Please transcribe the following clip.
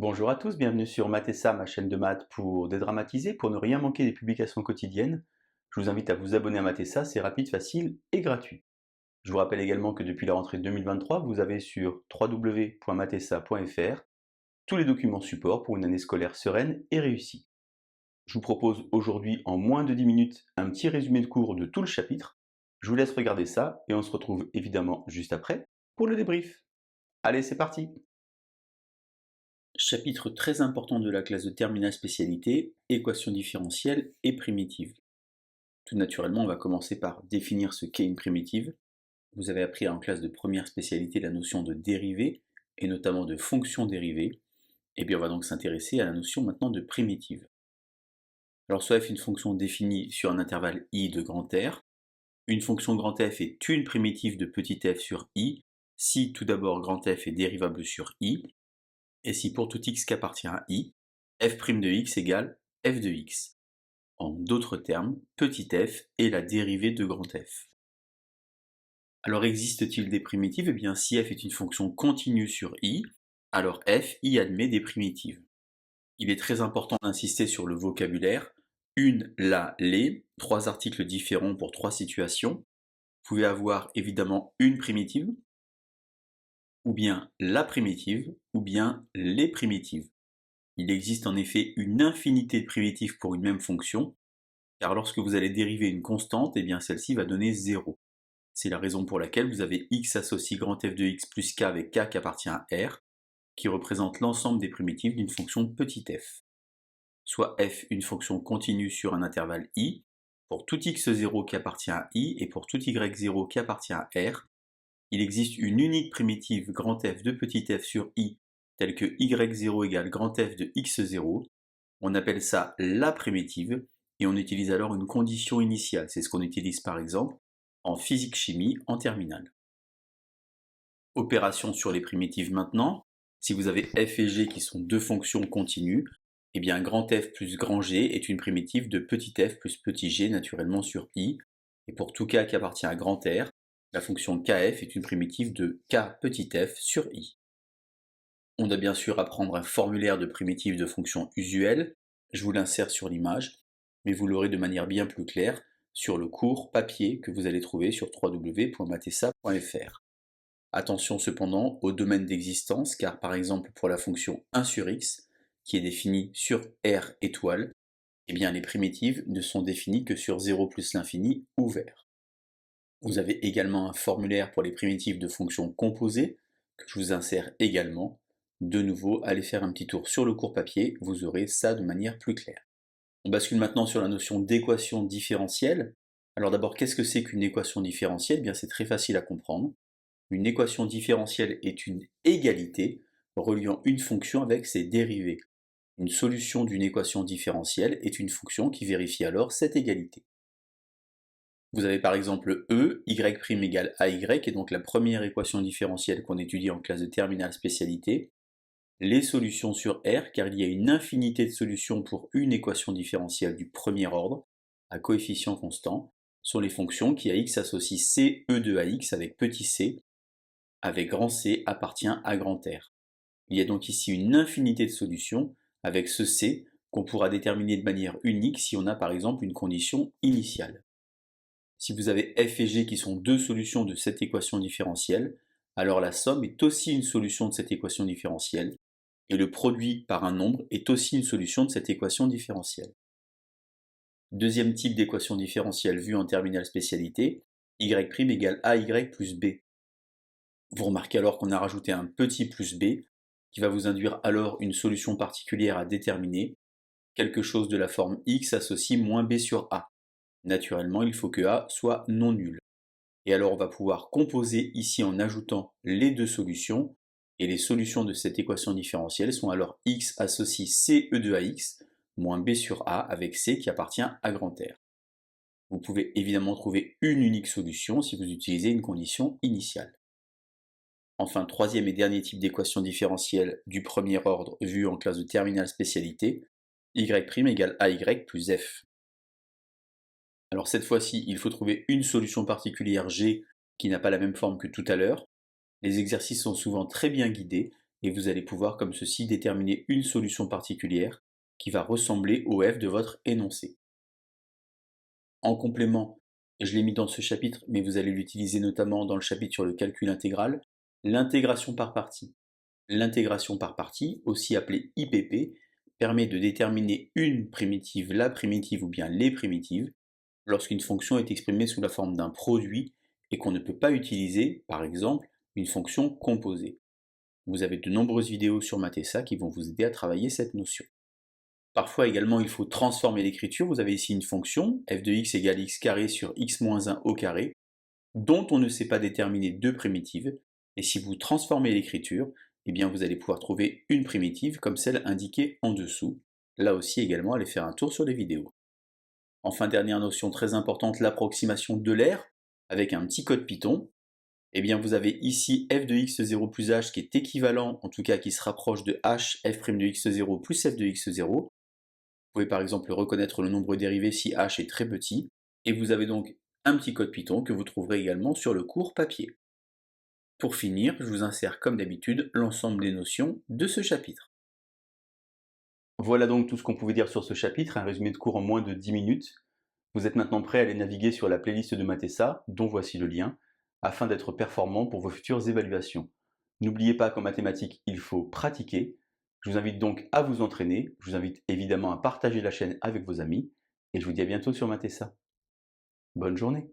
Bonjour à tous, bienvenue sur Mathessa, ma chaîne de maths pour dédramatiser, pour ne rien manquer des publications quotidiennes. Je vous invite à vous abonner à Mathessa, c'est rapide, facile et gratuit. Je vous rappelle également que depuis la rentrée 2023, vous avez sur www.mathessa.fr tous les documents support pour une année scolaire sereine et réussie. Je vous propose aujourd'hui en moins de 10 minutes un petit résumé de cours de tout le chapitre. Je vous laisse regarder ça et on se retrouve évidemment juste après pour le débrief. Allez, c'est parti! Chapitre très important de la classe de terminale spécialité, équations différentielles et primitives. Tout naturellement, on va commencer par définir ce qu'est une primitive. Vous avez appris en classe de première spécialité la notion de dérivée, et notamment de fonction dérivée. Et bien on va donc s'intéresser à la notion maintenant de primitive. Alors soit f est une fonction définie sur un intervalle i de grand R. Une fonction grand F est une primitive de petit f sur i, si tout d'abord grand F est dérivable sur i, et si pour tout x qu'appartient à i, f' de x égale f de x. En d'autres termes, petit f est la dérivée de grand F. Alors existe-t-il des primitives? Eh bien si f est une fonction continue sur i, alors f y admet des primitives. Il est très important d'insister sur le vocabulaire, une, la, les, trois articles différents pour trois situations. Vous pouvez avoir évidemment une primitive, ou bien la primitive, ou bien les primitives. Il existe en effet une infinité de primitives pour une même fonction, car lorsque vous allez dériver une constante, eh bien celle-ci va donner 0. C'est la raison pour laquelle vous avez x associe grand f de x plus k avec k qui appartient à R, qui représente l'ensemble des primitives d'une fonction petit f. Soit f une fonction continue sur un intervalle i, pour tout x0 qui appartient à i et pour tout y0 qui appartient à R, il existe une unique primitive grand f de petit f sur i, telle que y0 égale grand f de x0. On appelle ça la primitive, et on utilise alors une condition initiale. C'est ce qu'on utilise par exemple en physique-chimie en terminale. Opération sur les primitives maintenant. Si vous avez f et g qui sont deux fonctions continues, eh bien grand F plus grand G est une primitive de petit f plus petit g naturellement sur i. Et pour tout k qui appartient à grand R, la fonction kf est une primitive de k petit f sur i. On doit bien sûr apprendre un formulaire de primitives de fonctions usuelles. Je vous l'insère sur l'image, mais vous l'aurez de manière bien plus claire sur le cours papier que vous allez trouver sur www.mathessa.fr. Attention cependant au domaine d'existence, car par exemple pour la fonction 1 sur x, qui est définie sur R étoile, eh bien les primitives ne sont définies que sur 0 plus l'infini ouvert. Vous avez également un formulaire pour les primitives de fonctions composées, que je vous insère également. De nouveau, allez faire un petit tour sur le cours papier, vous aurez ça de manière plus claire. On bascule maintenant sur la notion d'équation différentielle. Alors d'abord, qu'est-ce que c'est qu'une équation différentielle? Eh bien, c'est très facile à comprendre. Une équation différentielle est une égalité reliant une fonction avec ses dérivés. Une solution d'une équation différentielle est une fonction qui vérifie alors cette égalité. Vous avez par exemple E, y' égale AY, et donc la première équation différentielle qu'on étudie en classe de terminale spécialité. Les solutions sur R, car il y a une infinité de solutions pour une équation différentielle du premier ordre, à coefficient constant, sont les fonctions qui à x associent c e de ax avec petit c, avec grand C appartient à grand R. Il y a donc ici une infinité de solutions avec ce C qu'on pourra déterminer de manière unique si on a par exemple une condition initiale. Si vous avez f et g qui sont deux solutions de cette équation différentielle, alors la somme est aussi une solution de cette équation différentielle, et le produit par un nombre est aussi une solution de cette équation différentielle. Deuxième type d'équation différentielle vue en terminale spécialité, y' égale ay plus b. Vous remarquez alors qu'on a rajouté un petit plus b, qui va vous induire alors une solution particulière à déterminer, quelque chose de la forme x associe moins b sur a. Naturellement, il faut que a soit non nul. Et alors on va pouvoir composer ici en ajoutant les deux solutions, et les solutions de cette équation différentielle sont alors x associe c e de ax moins b sur a avec c qui appartient à grand R. Vous pouvez évidemment trouver une unique solution si vous utilisez une condition initiale. Enfin, troisième et dernier type d'équation différentielle du premier ordre vue en classe de terminale spécialité, y' égale ay plus f. Alors cette fois-ci, il faut trouver une solution particulière g qui n'a pas la même forme que tout à l'heure. Les exercices sont souvent très bien guidés et vous allez pouvoir comme ceci déterminer une solution particulière qui va ressembler au f de votre énoncé. En complément, je l'ai mis dans ce chapitre, mais vous allez l'utiliser notamment dans le chapitre sur le calcul intégral, l'intégration par partie. L'intégration par partie, aussi appelée IPP, permet de déterminer une primitive, la primitive ou bien les primitives, lorsqu'une fonction est exprimée sous la forme d'un produit et qu'on ne peut pas utiliser, par exemple, une fonction composée. Vous avez de nombreuses vidéos sur Mathessa qui vont vous aider à travailler cette notion. Parfois également, il faut transformer l'écriture. Vous avez ici une fonction, f de x égale x carré sur x moins 1 au carré, dont on ne sait pas déterminer deux primitives. Et si vous transformez l'écriture, eh bien vous allez pouvoir trouver une primitive comme celle indiquée en dessous. Là aussi également, allez faire un tour sur les vidéos. Enfin, dernière notion très importante, l'approximation de l'aire, avec un petit code Python. Eh bien vous avez ici f de x0 plus h qui est équivalent, en tout cas qui se rapproche de h f' de x0 plus f de x0. Vous pouvez par exemple reconnaître le nombre dérivé si h est très petit, et vous avez donc un petit code Python que vous trouverez également sur le cours papier. Pour finir, je vous insère comme d'habitude l'ensemble des notions de ce chapitre. Voilà donc tout ce qu'on pouvait dire sur ce chapitre, un résumé de cours en moins de 10 minutes. Vous êtes maintenant prêt à aller naviguer sur la playlist de Mathessa, dont voici le lien, afin d'être performant pour vos futures évaluations. N'oubliez pas qu'en mathématiques, il faut pratiquer. Je vous invite donc à vous entraîner, je vous invite évidemment à partager la chaîne avec vos amis, et je vous dis à bientôt sur Mathessa. Bonne journée!